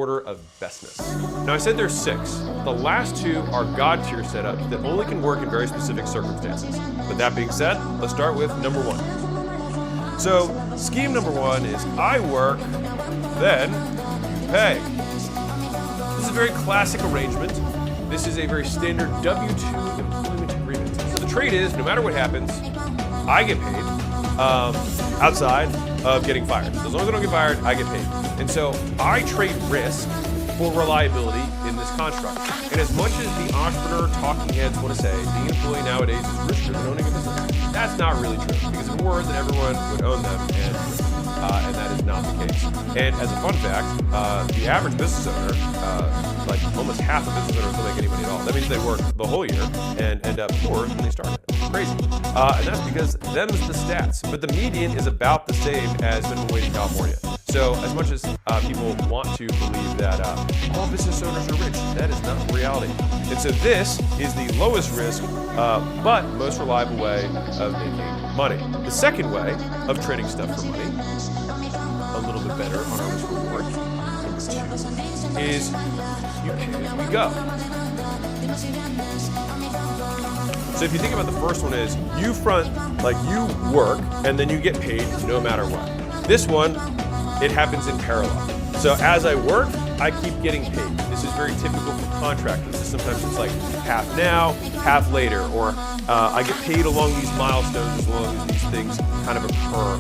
order of bestness. Now I said there's 6. The last 2 are God tier setups that only can work in very specific circumstances. But that being said, let's start with number 1. So scheme number 1 is I work, then you pay. This is a very classic arrangement. This is a very standard W-2 employment agreement. So the trade is, no matter what happens, I get paid outside of getting fired. So as long as I don't get fired, I get paid. And so I trade risk for reliability in this construct. And as much as the entrepreneur talking heads want to say being an employee nowadays is riskier than owning a business, that's not really true. Because if it were, then everyone would own them, and that is not the case. And as a fun fact, the average business owner, like almost half of business owners don't make any money at all. That means they work the whole year and end up poorer than they started. Crazy. And that's because them's the stats. But the median is about the same as minimum wage in California. So as much as people want to believe that all business owners are rich, that is not reality. And so this is the lowest risk, but most reliable way of making money. The second way of trading stuff for money, a little bit better on our risk reward, number 2, is you pay as we go. So if you think about the first one is you you work and then you get paid no matter what. This one, it happens in parallel. So as I work, I keep getting paid. This is very typical for contractors. Sometimes it's like half now, half later, or I get paid along these milestones as long as these things kind of occur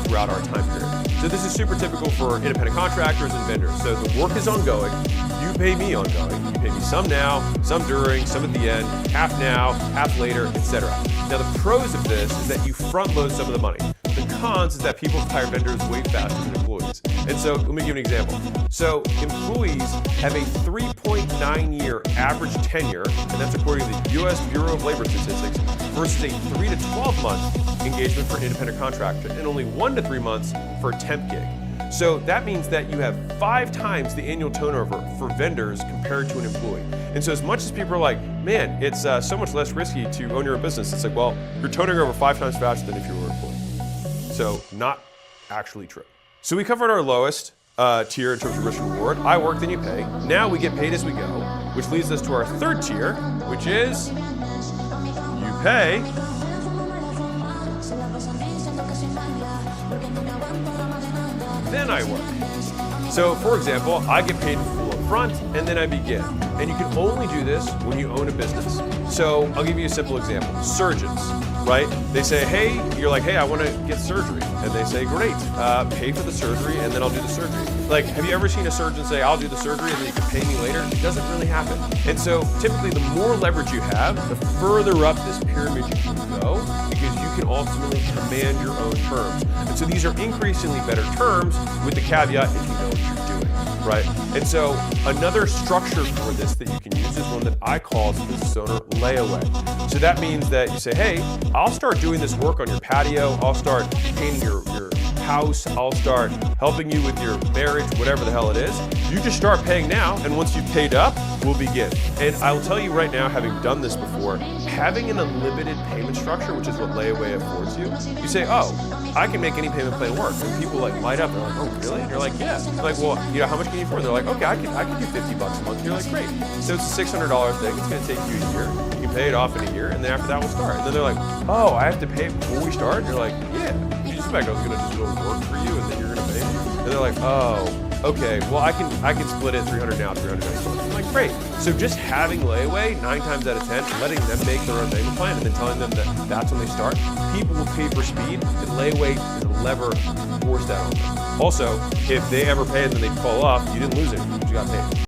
throughout our time period. So this is super typical for independent contractors and vendors. So the work is ongoing, you pay me ongoing. You pay me some now, some during, some at the end, half now, half later, etc. Now the pros of this is that you front load some of the money. The cons is that people hire vendors way faster than employees. And so let me give you an example. So employees have a 3.9-year average tenure, and that's according to the U.S. Bureau of Labor Statistics, versus a 3 to 12-month engagement for an independent contractor, and only 1 to 3 months for a temp gig. So that means that you have 5 times the annual turnover for vendors compared to an employee. And so as much as people are like, man, it's so much less risky to own your own business, it's like, well, you're turning over 5 times faster than if you were an employee. So not actually true. So we covered our lowest tier in terms of risk reward. I work, then you pay. Now we get paid as we go, which leads us to our third tier, which is you pay, then I work. So for example, I get paid in full up front and then I begin. And you can only do this when you own a business. So I'll give you a simple example. Surgeons, right? They say, hey, you're like, hey, I want to get surgery. And they say, great, pay for the surgery and then I'll do the surgery. Like, have you ever seen a surgeon say, I'll do the surgery and then you can pay me later? It doesn't really happen. And so typically the more leverage you have, the further up this pyramid you can go, because you can ultimately command your own terms. And so these are increasingly better terms with the caveat if you know what you're doing, right? And so another structure for this that you can use is one that I call as a business owner layaway. So that means that you say, hey, I'll start doing this work on your patio, I'll start painting your house, I'll start helping you with your marriage, whatever the hell it is. You just start paying now, and once you've paid up, we'll begin. And I will tell you right now, having done this before, having an unlimited payment structure, which is what layaway affords you, you say, oh, I can make any payment plan work. And people like light up, they're like, oh, really? And you're like, yeah. You're like, well, you know, how much can you afford? They're like, okay, I can do 50 bucks a month. You're like, great. So it's a $600 thing. It's gonna take you a year. You can pay it off in a year, and then after that we'll start. And then they're like, oh, I have to pay it before we start? And you're like, yeah. You just expect I was gonna just go work for you, and then you're gonna pay me? And they're like, oh, okay, well I can split it 300 now, 300 next month. I'm like, great. So just having layaway 9 times out of 10, letting them make their own payment plan, and then telling them that that's when they start, people will pay for speed, and layaway is a lever to force that on them. Also, if they ever pay and then they fall off, you didn't lose it, you got paid.